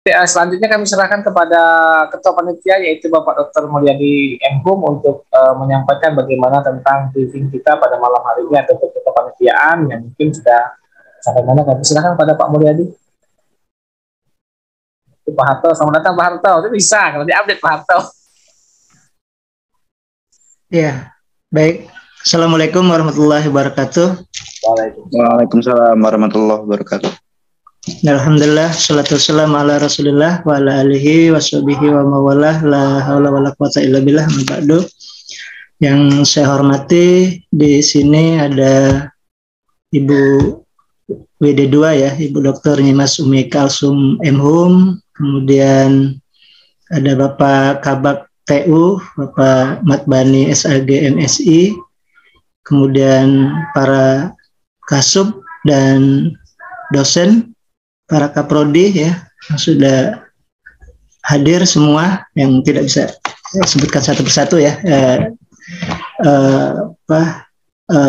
Selanjutnya kami serahkan kepada Ketua Panitia yaitu Bapak Dr. Mulyadi M.Hum untuk menyampaikan bagaimana tentang briefing kita pada malam hari ini atau Ketua Panitiaan yang mungkin sudah sampai mana. Kami serahkan kepada Pak Mulyadi. Pak Harto, selamat datang Pak Harto. Itu bisa kalau diupdate Pak Harto. Ya, baik. Assalamualaikum warahmatullahi wabarakatuh. Waalaikumsalam warahmatullahi wabarakatuh. Alhamdulillah, salatu wassalamu ala rasulillah wa ala alihi wa sahbihi wa mawalah, la haula wa la quwata illa billah, ba'du. Yang saya hormati, di sini ada Ibu WD2 ya, Ibu Dr. Nyimas Umi Kalsum M.Hum, kemudian ada Bapak Kabak TU, Bapak Matbani SAG MSI, kemudian para kasub dan dosen, para kaprodi ya yang sudah hadir semua, yang tidak bisa saya sebutkan satu persatu ya.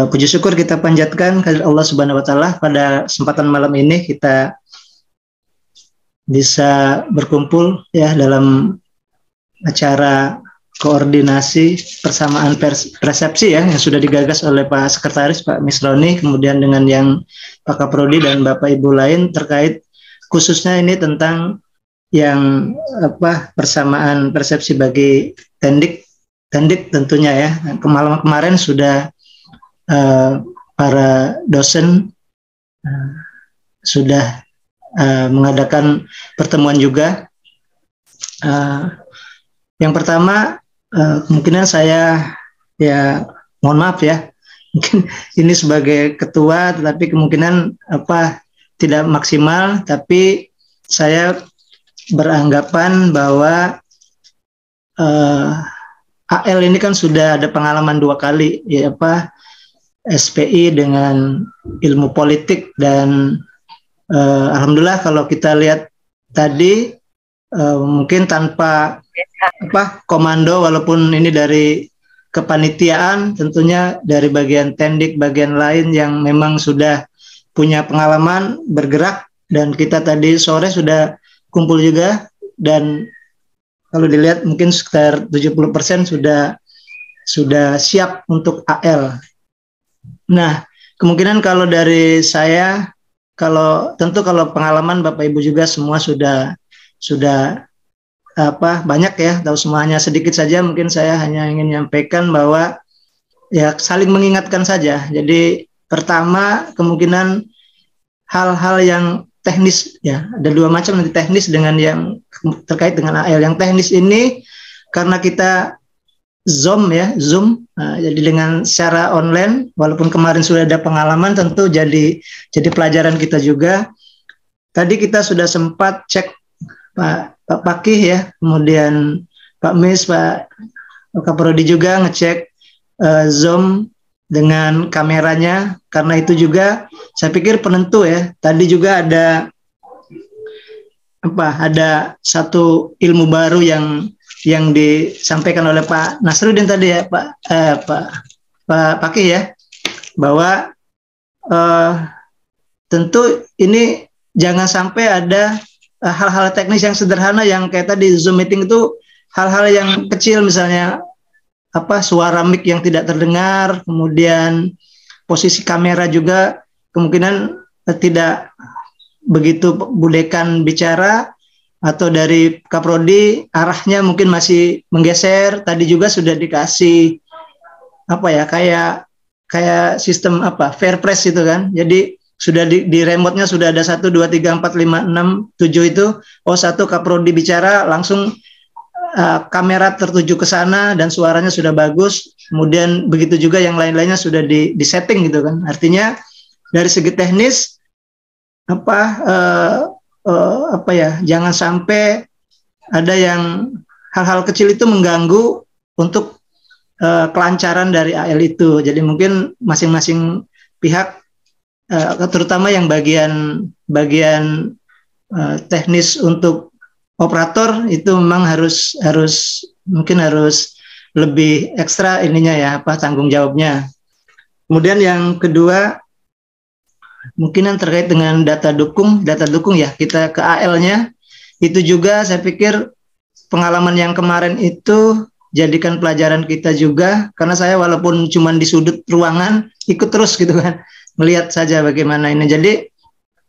Puji syukur kita panjatkan kepada Allah Subhanahu Wa Taala pada kesempatan malam ini kita bisa berkumpul ya dalam acara koordinasi persamaan persepsi ya yang sudah digagas oleh Pak Sekretaris Pak Misroni, kemudian dengan yang Pak Kaprodi dan Bapak Ibu lain terkait khususnya ini tentang yang persamaan persepsi bagi tendik tentunya ya. Kemarin sudah para dosen sudah mengadakan pertemuan juga. Yang pertama kemungkinan saya ya mohon maaf ya, mungkin ini sebagai ketua tetapi kemungkinan tidak maksimal, tapi saya beranggapan bahwa AL ini kan sudah ada pengalaman 2 kali ya SPI dengan ilmu politik dan alhamdulillah kalau kita lihat tadi mungkin tanpa komando, walaupun ini dari kepanitiaan tentunya dari bagian tendik bagian lain yang memang sudah punya pengalaman bergerak, dan kita tadi sore sudah kumpul juga, dan kalau dilihat mungkin sekitar 70% sudah siap untuk AL. Nah, kemungkinan kalau dari saya, tentu kalau pengalaman Bapak Ibu juga semua sudah banyak ya, tahu semuanya. Sedikit saja mungkin saya hanya ingin menyampaikan bahwa ya saling mengingatkan saja. Jadi pertama kemungkinan hal-hal yang teknis ya, ada 2 macam, nanti teknis dengan yang terkait dengan AL. Yang teknis ini karena kita Zoom, jadi dengan secara online, walaupun kemarin sudah ada pengalaman, tentu jadi pelajaran kita juga. Tadi kita sudah sempat cek Pak Pakih ya, kemudian Pak Mis, Pak Kaprodi juga ngecek Zoom dengan kameranya, karena itu juga saya pikir penentu ya. Tadi juga ada satu ilmu baru yang disampaikan oleh Pak Nasruddin tadi ya, Pak Pakih ya, bahwa tentu ini jangan sampai ada hal-hal teknis yang sederhana yang kayak tadi Zoom meeting itu, hal-hal yang kecil misalnya suara mic yang tidak terdengar, kemudian posisi kamera juga kemungkinan tidak begitu budekan bicara, atau dari Kaprodi arahnya mungkin masih menggeser. Tadi juga sudah dikasih kayak sistem fair press itu kan. Jadi sudah di remote-nya sudah ada 1, 2, 3, 4, 5, 6, 7 itu. Satu Kaprodi bicara langsung kamera tertuju ke sana dan suaranya sudah bagus. Kemudian begitu juga yang lain-lainnya sudah di setting gitu kan. Artinya dari segi teknis jangan sampai ada yang hal-hal kecil itu mengganggu untuk kelancaran dari AL itu. Jadi mungkin masing-masing pihak, terutama yang bagian teknis untuk operator itu memang harus lebih ekstra ininya ya, tanggung jawabnya. Kemudian yang kedua mungkin yang terkait dengan data dukung ya, kita ke AL-nya itu juga saya pikir pengalaman yang kemarin itu jadikan pelajaran kita juga, karena saya walaupun cuma di sudut ruangan ikut terus gitu kan, melihat saja bagaimana ini. Jadi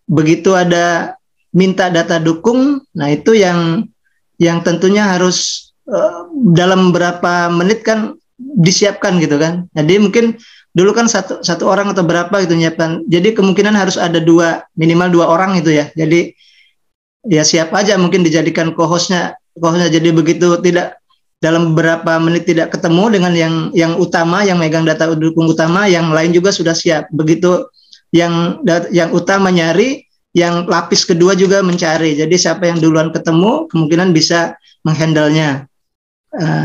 begitu ada minta data dukung, nah itu yang tentunya harus dalam berapa menit kan disiapkan gitu kan. Jadi mungkin dulu kan satu orang atau berapa gitu nyiapkan. Jadi kemungkinan harus ada minimal 2 orang itu ya. Jadi ya siap aja mungkin dijadikan co-hostnya. Jadi begitu tidak dalam beberapa menit tidak ketemu dengan yang utama, yang megang data dukung utama, yang lain juga sudah siap. Begitu yang utama nyari, yang lapis kedua juga mencari. Jadi siapa yang duluan ketemu kemungkinan bisa menghandle-nya.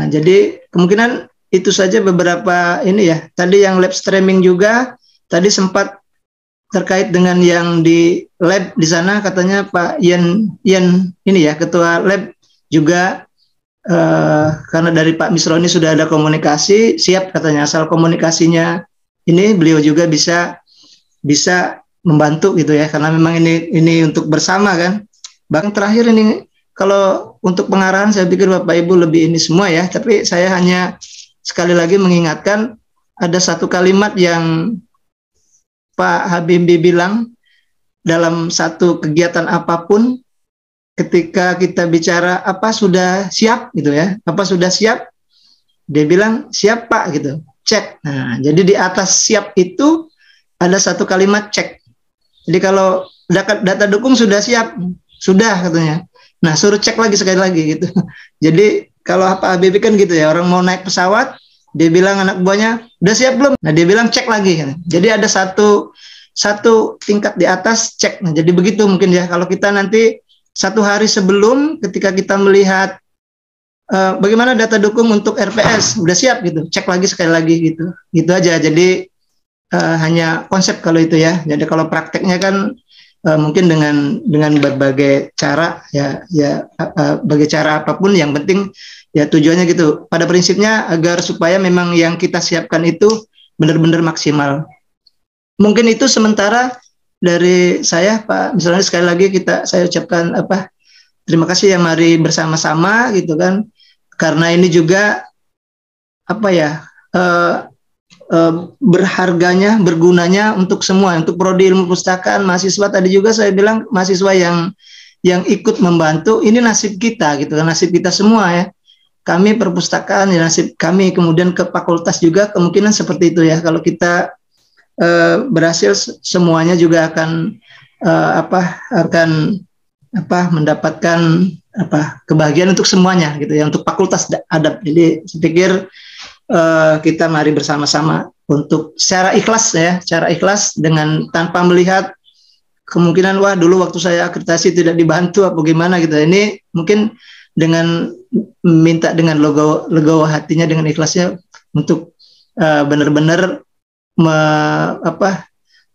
Jadi kemungkinan itu saja beberapa ini ya. Tadi yang lab streaming juga, tadi sempat terkait dengan yang di lab di sana katanya Pak Ian ini ya, ketua lab juga, karena dari Pak Misroni sudah ada komunikasi, siap katanya, asal komunikasinya ini beliau juga bisa membantu gitu ya, karena memang ini untuk bersama kan. Bahkan terakhir ini kalau untuk pengarahan saya pikir Bapak Ibu lebih ini semua ya, tapi saya hanya sekali lagi mengingatkan ada satu kalimat yang Pak Habibie bilang dalam satu kegiatan apapun, ketika kita bicara apa sudah siap gitu ya, apa sudah siap, dia bilang siap Pak gitu, cek. Nah, jadi di atas siap itu ada satu kalimat cek. Jadi kalau data dukung sudah siap, sudah katanya. Nah, suruh cek lagi sekali lagi gitu. Jadi kalau Pak Habibie kan gitu ya, orang mau naik pesawat, dia bilang anak buahnya udah siap belum? Nah, dia bilang cek lagi. Jadi ada satu tingkat di atas cek. Nah, jadi begitu mungkin ya, kalau kita nanti 1 hari sebelum ketika kita melihat bagaimana data dukung untuk RPS udah siap gitu, cek lagi sekali lagi gitu aja. Jadi hanya konsep kalau itu ya. Jadi kalau prakteknya kan mungkin dengan berbagai cara ya bagai cara apapun, yang penting ya tujuannya gitu. Pada prinsipnya agar supaya memang yang kita siapkan itu benar-benar maksimal. Mungkin itu sementara dari saya, Pak. Misalnya sekali lagi saya ucapkan terima kasih ya, mari bersama-sama gitu kan, karena ini juga berharganya, bergunanya untuk semua, untuk prodi ilmu perpustakaan, mahasiswa. Tadi juga saya bilang mahasiswa yang ikut membantu, ini nasib kita gitu kan, nasib kita semua ya. Kami perpustakaan ya nasib kami, kemudian ke fakultas juga kemungkinan seperti itu ya. Kalau kita berhasil, semuanya juga akan mendapatkan kebahagiaan untuk semuanya gitu ya, untuk fakultas adab. Jadi saya pikir kita mari bersama-sama untuk secara ikhlas dengan tanpa melihat kemungkinan wah dulu waktu saya akreditasi tidak dibantu apa gimana gitu. Ini mungkin dengan minta dengan legowo hatinya, dengan ikhlasnya untuk benar-benar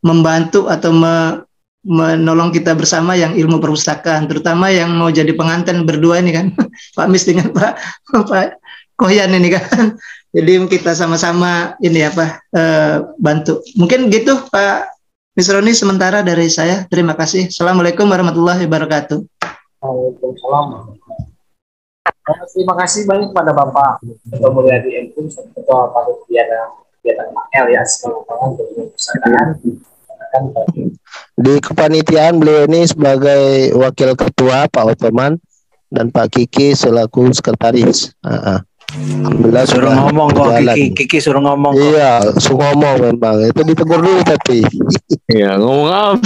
membantu atau menolong kita bersama yang ilmu perpustakaan, terutama yang mau jadi pengantin berdua ini kan, Pak Mis dengan Pak Kohyan ini kan. Jadi kita sama-sama ini bantu. Mungkin gitu Pak Misroni sementara dari saya. Terima kasih. Assalamualaikum warahmatullahi wabarakatuh. Waalaikumsalam. Terima kasih banyak kepada Bapak Ketua Mulyadi Enkum, Ketua Panitia kegiatan MAL ya, di kepanitiaan beliau ini sebagai wakil ketua Pak Otoman dan Pak Kiki selaku sekretaris. Alhamdulillah suruh ngomong kok Kiki suruh ngomong. Iya, suruh ngomong memang. Itu ditegur dulu tapi. Iya, ngomong apa?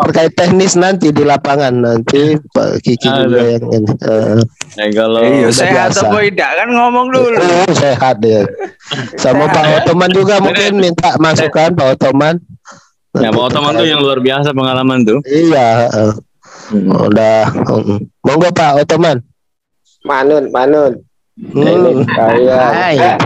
Terkait teknis nanti di lapangan nanti Pak Kiki juga yang ini. Kalau sehat atau tidak kan ngomong dulu. Sehat ya. Sama Pak Otoman juga mungkin minta masukan Pak Otoman. Ya, Pak Otoman tuh yang luar biasa pengalaman tuh. Iya. Udah. Monggo Pak Otoman. Manun. Ini saya.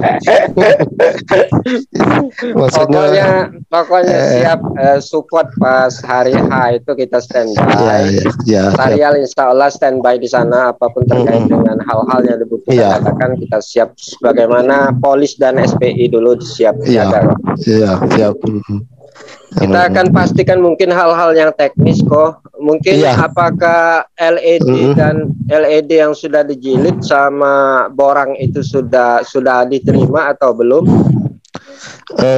Pokoknya siap support pas hari H itu kita standby. Serial insya Allah standby di sana, apapun terkait dengan hal-hal yang dibutuhkan katakan kita siap. Sebagaimana Polis dan SPI dulu siap. Iya, siap. Kita akan pastikan mungkin hal-hal yang teknis kok. Mungkin apakah LED dan LED yang sudah dijilid sama borang itu sudah diterima atau belum?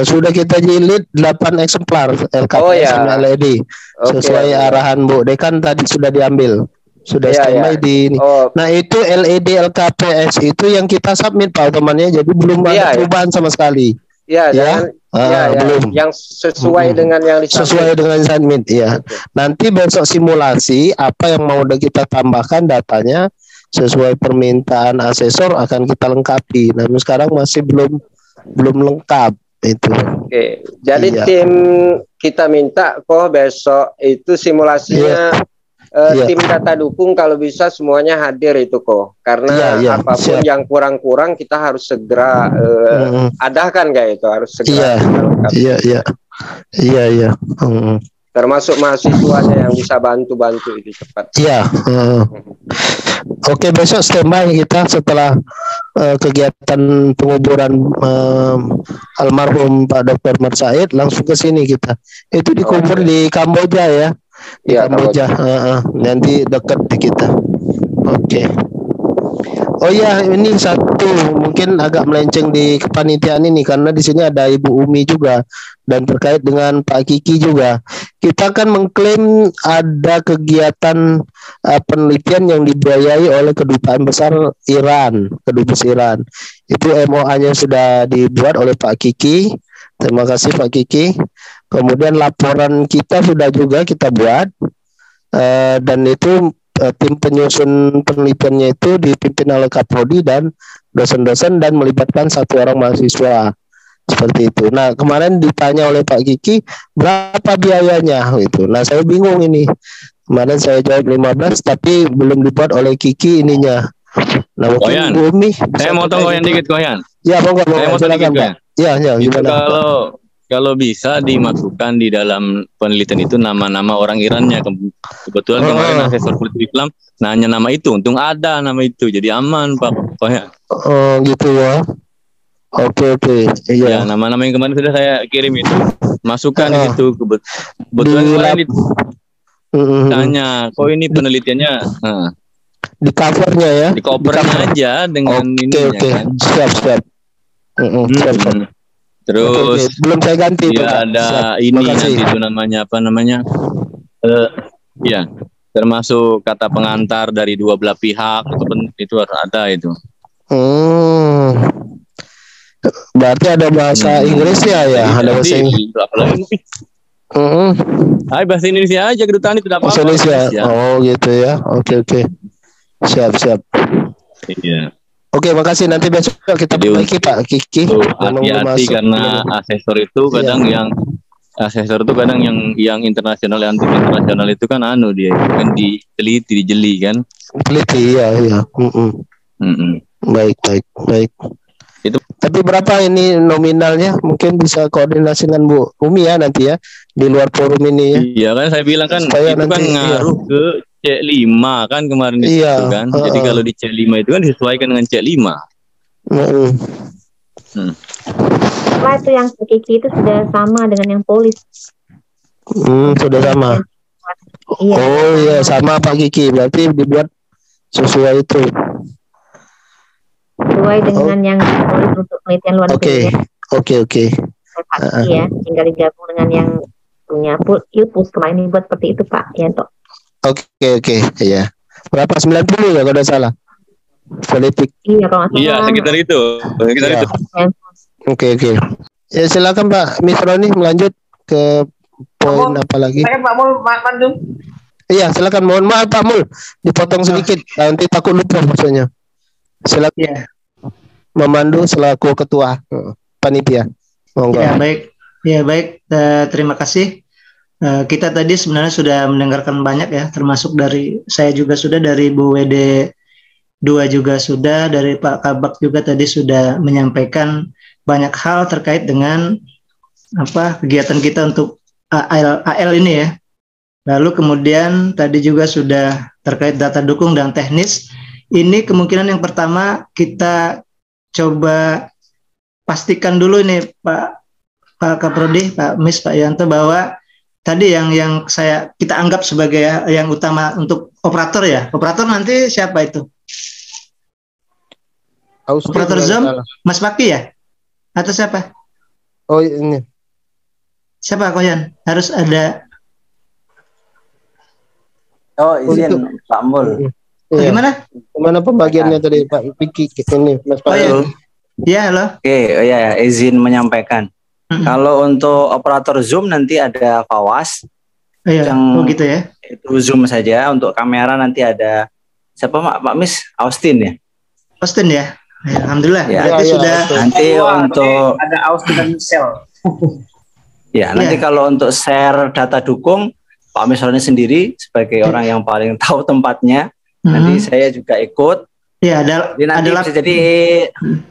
Sudah kita jilid 8 eksemplar LKPS sama LED sesuai arahan Bu Dekan tadi sudah diambil. Sudah standby di ini. Nah, itu LED LKPS itu yang kita submit Pak Otomannya, jadi belum ada perubahan sama sekali. Belum. Yang sesuai dengan yang disubmit. Sesuai dengan submit, ya. Nanti besok simulasi apa yang mau kita tambahkan datanya sesuai permintaan asesor akan kita lengkapi. Namun sekarang masih belum lengkap itu. Oke. Jadi tim kita minta kok besok itu simulasinya tim data dukung kalau bisa semuanya hadir itu kok, karena apapun yang kurang-kurang kita harus segera adakan kayak itu, harus segera termasuk mahasiswanya yang bisa bantu itu cepat. Oke, besok standby kita setelah kegiatan penguburan almarhum Pak Dr. Mar Said, langsung ke sini kita. Itu dikubur di Kamboja ya. Di Kamboja, nanti dekat di kita. Oke. Oh ya, ini satu mungkin agak melenceng di kepanitiaan ini karena di sini ada Ibu Umi juga dan terkait dengan Pak Kiki juga. Kita akan mengklaim ada kegiatan penelitian yang dibiayai oleh Kedutaan Besar Iran, Kedubes Iran. Itu MOA-nya sudah dibuat oleh Pak Kiki. Terima kasih Pak Kiki. Kemudian laporan kita sudah juga kita buat dan itu tim penyusun penelitiannya itu dipimpin oleh Kaprodi dan dosen-dosen dan melibatkan 1 orang mahasiswa seperti itu. Nah, kemarin ditanya oleh Pak Kiki berapa biayanya itu. Nah, saya bingung ini. Kemarin saya jawab 15 tapi belum dibuat oleh Kiki ininya. Nah, Koyan, saya mau tanya dikit Koyan. Ya, saya mau tanya dikit Koyan. Ya, gimana? Kalau bisa dimasukkan di dalam penelitian itu nama-nama orang Irannya. Kebetulan kemarin asesor politik Islam nanya nama itu, untung ada nama itu, jadi aman Pak Koyan. Oh gitu ya. Oke. Iya. Ya, nama-nama yang kemarin sudah saya kirim itu masukkan di situ. Kebetulan kemarin ditanya, kok ini penelitiannya? Di covernya ya? Di covernya aja dengan ini. Oke. Kan? Siap. Terus belum saya ganti itu. Ada ini nanti itu namanya apa namanya? Ya, termasuk kata pengantar dari dua belah pihak itu harus ada itu. Berarti ada bahasa Inggrisnya ya? Ada bahasa Inggris. Bahasa Indonesia aja kedutaan itu dapat. Bahasa Indonesia. Oh gitu ya. Oke. Siap. Iya. Oke, makasih. Nanti besok kita perbaiki Pak Kiki. Hati-hati karena asesor itu kadang yang internasional, yang anti internasional itu kan dia kan diteliti, dijeli kan. Teliti, iya. Baik. Itu. Tapi berapa ini nominalnya? Mungkin bisa koordinasi dengan Bu Umi ya nanti ya di luar forum ini ya. Iya kan saya bilang kan supaya itu nanti, kan ngaruh ke C5 kan kemarin itu kan. Jadi kalau di C5 itu kan disesuaikan dengan C5. Nah, itu yang Kiki itu sudah sama dengan yang polis. Sudah sama. Iya. Oh iya, sama Pak Kiki. Berarti dibuat sesuai itu. Sesuai dengan yang polis untuk penelitian luar negeri. Oke. Pak Kiki ya, tinggal digabung dengan yang punya Ilpus kemarin buat seperti itu Pak Yanto. Oke, ya. Berapa 90 ya kalau tidak salah? Politik. Iya, kalau nggak salah. Iya, sekitar itu. Oke. Ya silakan Pak Misroni melanjut ke poin apa lagi? Saya Pak Mul Mandung. Iya, silakan. Mohon maaf Pak Mul, dipotong sedikit. Nanti takut lupa maksudnya. Silakan. Ya. Memandu selaku ketua panitia. Monggo. Ya baik. Terima kasih. Kita tadi sebenarnya sudah mendengarkan banyak ya, termasuk dari saya juga sudah, dari Bu WD 2 juga sudah, dari Pak Kabak juga tadi sudah menyampaikan banyak hal terkait dengan kegiatan kita untuk AL ini ya. Lalu kemudian tadi juga sudah terkait data dukung dan teknis. Ini kemungkinan yang pertama kita coba pastikan dulu ini Pak Pak Kaprodi, Pak Mis, Pak Yanto, bahwa tadi yang kita anggap sebagai yang utama untuk operator ya. Operator nanti siapa itu? Operator Zoom, Mas Paki ya? Atau siapa? Oh ini. Siapa Koyan? Harus ada. Oh izin Pak Mul. Bagaimana? Gimana pembagiannya tadi Pak Piki ini Mas Paki? Ya halo. Oke, ya izin menyampaikan. Kalau untuk operator Zoom nanti ada Fawas. Yang gitu ya. Itu Zoom saja. Untuk kamera nanti ada siapa Pak Mis? Austin ya? Austin ya. Ya, alhamdulillah. Ya, berarti sudah. Nanti untuk ada Austin dan Michelle. Ya, nanti kalau untuk share data dukung Pak Misroni sendiri sebagai orang yang paling tahu tempatnya. Nanti saya juga ikut. Ya, jadi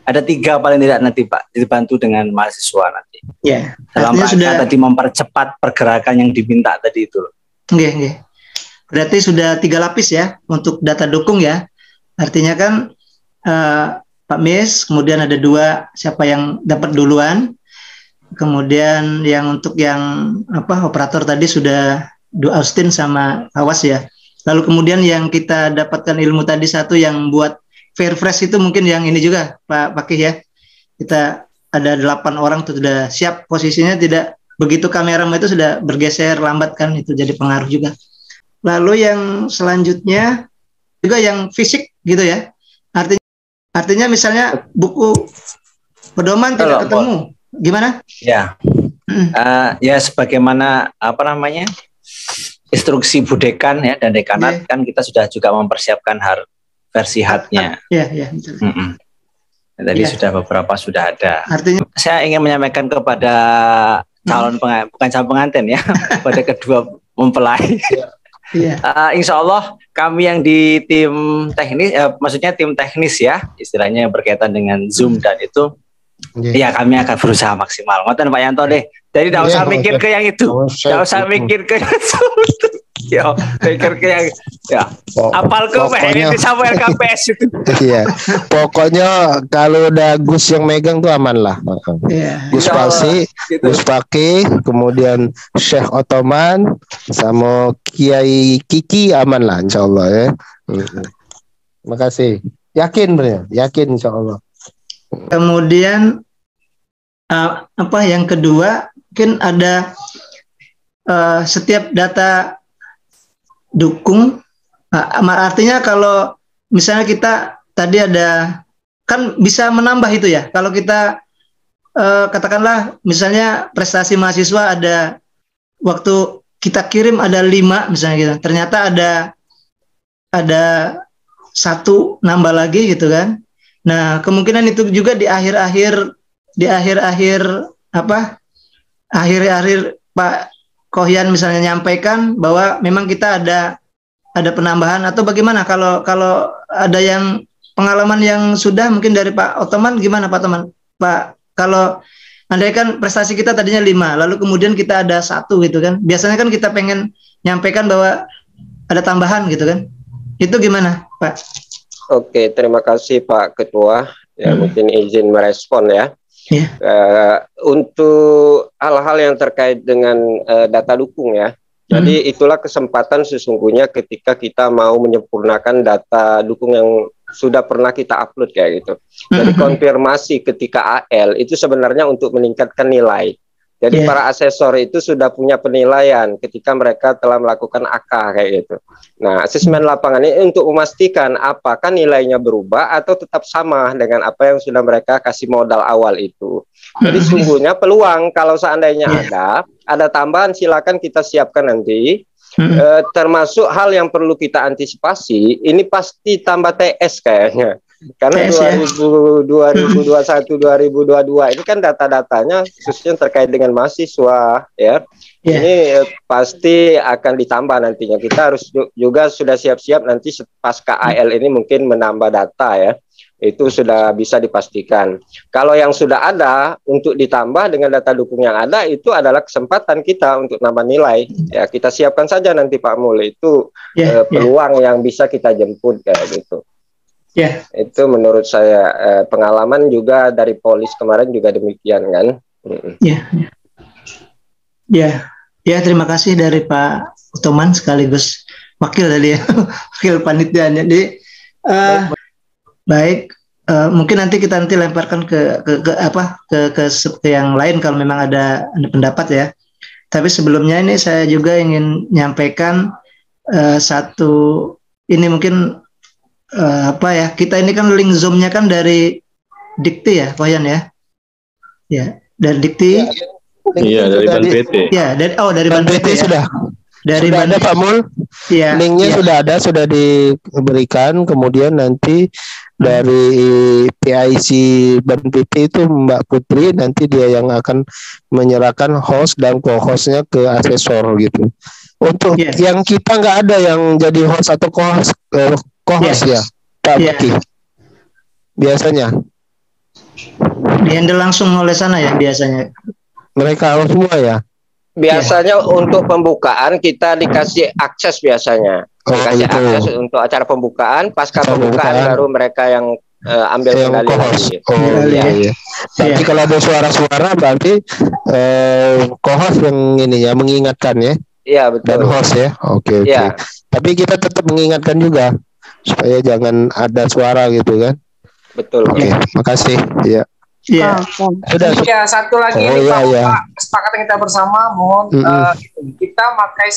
ada 3 paling tidak nanti Pak dibantu dengan mahasiswa nanti. Ya. Dalam rangka tadi mempercepat pergerakan yang diminta tadi itu. Oke. Berarti sudah 3 lapis ya untuk data dukung ya. Artinya kan Pak Mis, kemudian ada 2 siapa yang dapat duluan, kemudian yang untuk yang operator tadi sudah Austin sama Awas ya. Lalu kemudian yang kita dapatkan ilmu tadi 1 yang buat fair fresh itu mungkin yang ini juga Pak Pakih ya. Kita ada 8 orang tuh sudah siap posisinya, tidak begitu kamera itu sudah bergeser lambat kan, itu jadi pengaruh juga. Lalu yang selanjutnya juga yang fisik gitu ya. Artinya misalnya buku pedoman tidak ketemu, gimana? Ya, ya sebagaimana instruksi Budekan ya dan dekanat kan kita sudah juga mempersiapkan versi hardnya. Iya. Tadi sudah beberapa sudah ada. Artinya saya ingin menyampaikan kepada bukan calon pengantin ya, kepada kedua mempelai. Insya Allah kami yang di tim teknis, maksudnya tim teknis ya, istilahnya berkaitan dengan Zoom dan itu, ya kami akan berusaha maksimal. Ngoten Pak Yanto deh. Jadi tidak usah mikir ke yang itu, tidak usah mikir ke yang itu. Ya, pikir ke yang apal ke ini Samuel KPS itu. Iya. Pokoknya kalau udah Gus yang megang tuh aman lah. Gus Palsi, Gus Paki, kemudian Syekh Otoman sama Kiai Kiki aman lah insya Allah ya. Terima kasih. Yakin insya Allah. Kemudian yang kedua mungkin ada setiap data dukung, artinya kalau misalnya kita tadi ada kan bisa menambah itu ya. Kalau kita katakanlah misalnya prestasi mahasiswa ada waktu kita kirim ada 5 misalnya gitu, ternyata ada 1 nambah lagi gitu kan. Nah kemungkinan itu juga di akhir Pak Kohyan misalnya nyampaikan bahwa memang kita ada penambahan atau bagaimana kalau ada yang pengalaman yang sudah mungkin dari Pak Otoman gimana Pak Otoman? Pak, kalau andai kan prestasi kita tadinya 5 lalu kemudian kita ada 1 gitu kan, biasanya kan kita pengen nyampaikan bahwa ada tambahan gitu kan, itu gimana Pak? Oke, terima kasih Pak Ketua ya, mungkin izin merespon ya. Untuk hal-hal yang terkait dengan data dukung ya. Jadi itulah kesempatan sesungguhnya ketika kita mau menyempurnakan data dukung yang sudah pernah kita upload kayak gitu. Jadi konfirmasi ketika AL itu sebenarnya untuk meningkatkan nilai. Jadi para asesor itu sudah punya penilaian ketika mereka telah melakukan AK kayak gitu. Nah, asesmen lapangan ini untuk memastikan apakah nilainya berubah atau tetap sama dengan apa yang sudah mereka kasih modal awal itu. Jadi sungguhnya peluang kalau seandainya ada tambahan silakan kita siapkan nanti. Termasuk hal yang perlu kita antisipasi, ini pasti tambah TS kayaknya. Karena 2021 2022 ini kan data-datanya khususnya terkait dengan mahasiswa ya. Ini pasti akan ditambah nantinya. Kita harus juga sudah siap-siap nanti pasca AL ini mungkin menambah data ya. Itu sudah bisa dipastikan. Kalau yang sudah ada untuk ditambah dengan data dukung yang ada itu adalah kesempatan kita untuk nambah nilai. Ya, kita siapkan saja nanti Pak Mul, itu peluang yang bisa kita jemput kayak gitu. Itu menurut saya pengalaman juga dari Polis kemarin juga demikian kan. Ya terima kasih dari Pak Utoman sekaligus wakil tadi ya, wakil panitia. Jadi baik, mungkin nanti kita lemparkan ke yang lain kalau memang ada pendapat ya. Tapi sebelumnya ini saya juga ingin menyampaikan satu ini mungkin kita ini kan link Zoom-nya kan dari Dikti ya, Koyan ya. Ya, dari Dikti. Iya, dari Ban PT. Ya, dari Ban PT ya. Sudah. Dari sudah ada Pak Mul. Ya, linknya sudah ada, sudah diberikan. Kemudian nanti dari PIC Ban PT itu Mbak Putri, nanti dia yang akan menyerahkan host dan co-hostnya ke asesor gitu. Untuk yang kita nggak ada yang jadi host atau co-host ya, Pak Baki. Biasanya dihandle langsung oleh sana ya biasanya. Mereka harus semua ya. Biasanya untuk pembukaan kita dikasih akses biasanya. Dikasih akses untuk acara pembukaan, pasca pembukaan baru mereka yang ambil kendali lagi. Iya. Nanti kalau ada suara-suara berarti co-host yang ini ya mengingatkan ya. Iya betul. Dan host ya. Oke. Tapi kita tetap mengingatkan juga supaya jangan ada suara gitu kan. Betul. Oke, makasih. Iya. Iya. Sudah. Ya, satu lagi Pak, kesepakatan kita bersama, mohon kita pakai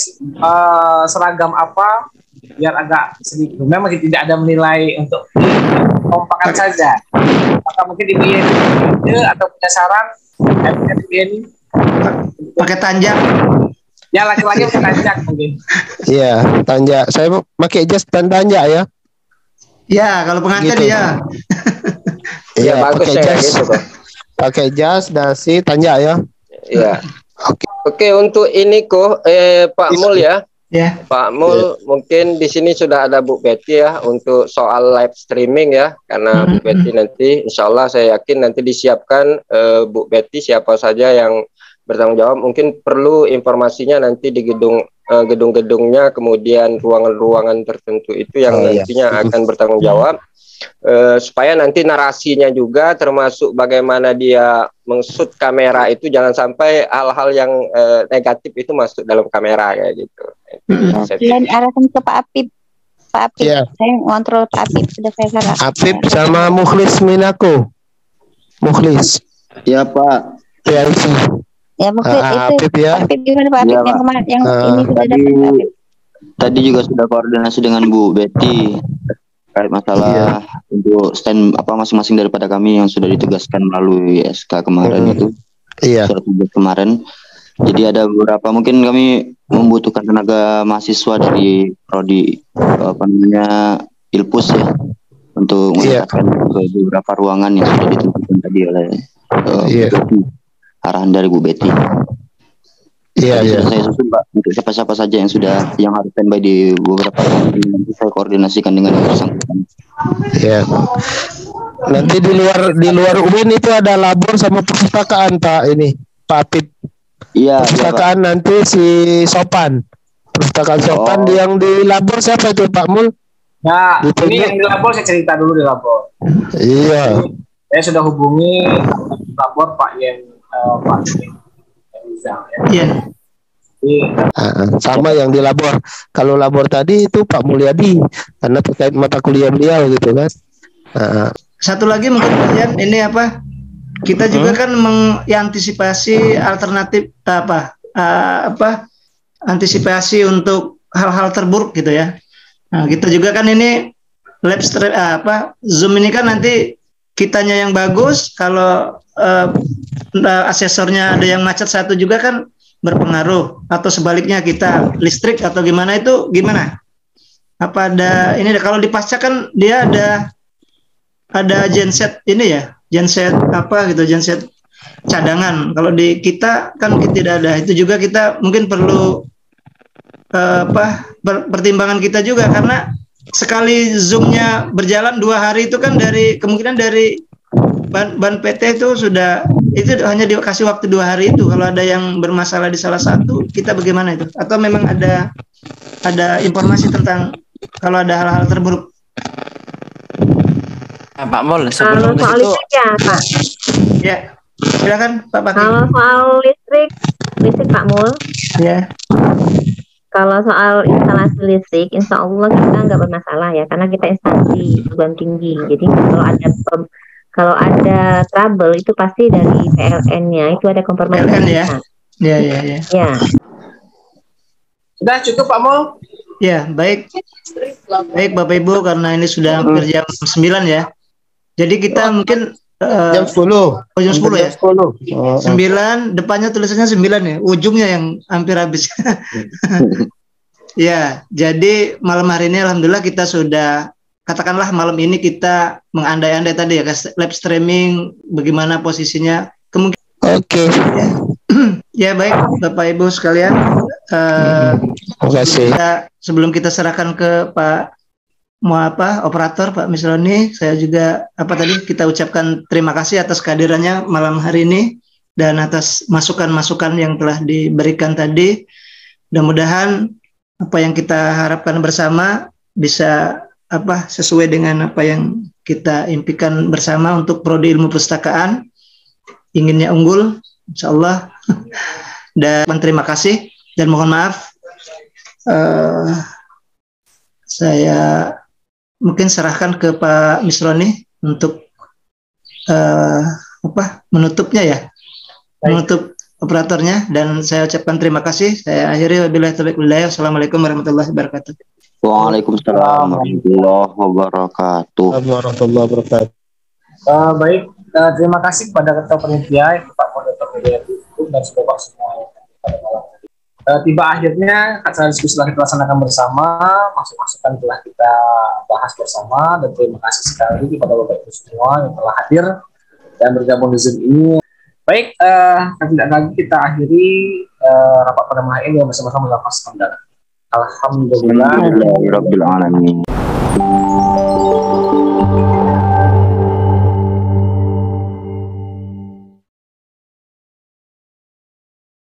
seragam apa biar agak sedikit. Memang tidak ada menilai untuk kompakan saja. Maka mungkin ini atau punya saran ini pakai tanjak. Ya laki-laki pakai tanjak mungkin. Iya, tanjak. Saya pakai jas dan tanjak ya. Ya, kalau pengantin gitu. Ya. Iya, bagus ya gitu, Bang. Pakai jas, dasi, tanjak ya. Iya. Oke, untuk ini Pak Mul ya. Ya. Pak Mul, mungkin di sini sudah ada Bu Betty ya untuk soal live streaming ya, karena Bu Betty nanti insya Allah saya yakin nanti disiapkan Bu Betty siapa saja yang bertanggung jawab. Mungkin perlu informasinya nanti di gedung-gedungnya, kemudian ruangan-ruangan tertentu itu yang nantinya akan bertanggung jawab. Supaya nanti narasinya juga termasuk bagaimana dia meng-shoot kamera itu jangan sampai hal-hal yang negatif itu masuk dalam kamera kayak gitu. Dan arahkan ke Pak Apip. Pak Apip, saya ngontrol Pak Apip sudah saya saran. Apip sama Mukhlis Minako. Mukhlis. Ya Pak. Ya itu. Ya Mukhlis itu. Apip ya. Apip gimana Pak Apip yang kemarin yang ini sudah datang Pak Apip. Tadi juga sudah koordinasi dengan Bu Betty terkait masalah untuk stand masing-masing daripada kami yang sudah ditugaskan melalui SK kemarin itu. Surat tugas kemarin. Jadi ada beberapa mungkin kami membutuhkan tenaga mahasiswa dari prodi Ilpus ya untuk menetapkan ke beberapa ruangan yang sudah ditentukan tadi oleh arahan dari Bu Betty. Saya susun Pak untuk siapa-siapa saja yang harus standby di beberapa ruangan nanti saya koordinasikan dengan yang bersangkutan. Iya. Nanti di luar UIN itu ada labor sama perpustakaan Pak ini Pak Apip. Iya. Perpustakaan nanti si Sopan. Perpustakaan Sopan yang di labor siapa itu Pak Mul? Nah, ini yang di labor saya cerita dulu di labor. Iya. Saya sudah hubungi labor Pak Yen Pak Iya. Sama yang di labor. Kalau labor tadi itu Pak Mulyadi karena terkait mata kuliah beliau gitu kan. Satu lagi mungkin kalian ini kita juga kan mengantisipasi alternatif antisipasi untuk hal-hal terburuk gitu ya. Nah, kita juga kan ini live stream Zoom ini kan nanti kitanya yang bagus, kalau asesornya ada yang macet satu juga kan berpengaruh, atau sebaliknya kita listrik atau gimana, itu gimana? Apa ada ini kalau di pasca kan dia ada genset ini ya, genset genset cadangan. Kalau di kita kan tidak ada. Itu juga kita mungkin perlu pertimbangan kita juga, karena sekali Zoom-nya berjalan 2 hari itu kan kemungkinan dari ban PT itu hanya dikasih waktu 2 hari itu. Kalau ada yang bermasalah di salah satu, kita bagaimana itu? Atau memang ada informasi tentang kalau ada hal-hal terburuk? Pak Mul, sebelum soal itu listrik ya Pak. Ya, silakan Pak Pati. Kalau soal listrik listrik Pak Mul. Ya. Kalau soal instalasi listrik, insya Allah kita nggak bermasalah ya, karena kita instansi perguruan tinggi. Jadi kalau ada trouble itu pasti dari PLN-nya, itu ada kompromi. PLN ya? Ya. Ya. Sudah cukup Pak Mul? Ya, baik. Baik Bapak Ibu, karena ini sudah hampir jam 9 ya. Jadi kita mungkin jam 10. Jam 10 ya? 10. 9, depannya tulisannya 9 ya, ujungnya yang hampir habis. Ya, jadi malam hari ini alhamdulillah kita sudah, katakanlah malam ini kita mengandai-andai tadi ya, live streaming bagaimana posisinya. Kemungkinan. Oke. Ya baik Bapak Ibu sekalian. Terima kasih. Sebelum kita serahkan ke Pak operator Pak Misroni, saya juga kita ucapkan terima kasih atas kehadirannya malam hari ini dan atas masukan-masukan yang telah diberikan tadi. Mudah-mudahan apa yang kita harapkan bersama bisa sesuai dengan apa yang kita impikan bersama untuk prodi ilmu perpustakaan, inginnya unggul insyaallah. Dan terima kasih dan mohon maaf saya mungkin serahkan ke Pak Misroni untuk menutupnya ya. Baik. Menutup operatornya, dan saya ucapkan terima kasih. Saya akhiri, wabillahi taufiq wal hidayah. Wassalamualaikum warahmatullahi wabarakatuh. Waalaikumsalam warahmatullahi wabarakatuh. Baik, terima kasih kepada ketua panitia, Pak Moderator dan Bapak semua pada malam hari. Tiba akhirnya acara diskusi telah kita laksanakan bersama, masukan telah kita bahas bersama, dan terima kasih sekali kepada Bapak Ibu semua yang telah hadir dan bergabung di Zoom ini. Baik, tidak lagi kita akhiri rapat pada malam ini bersama-sama melakukan hamdalah. Alhamdulillah. Alhamdulillahirabbil alamin.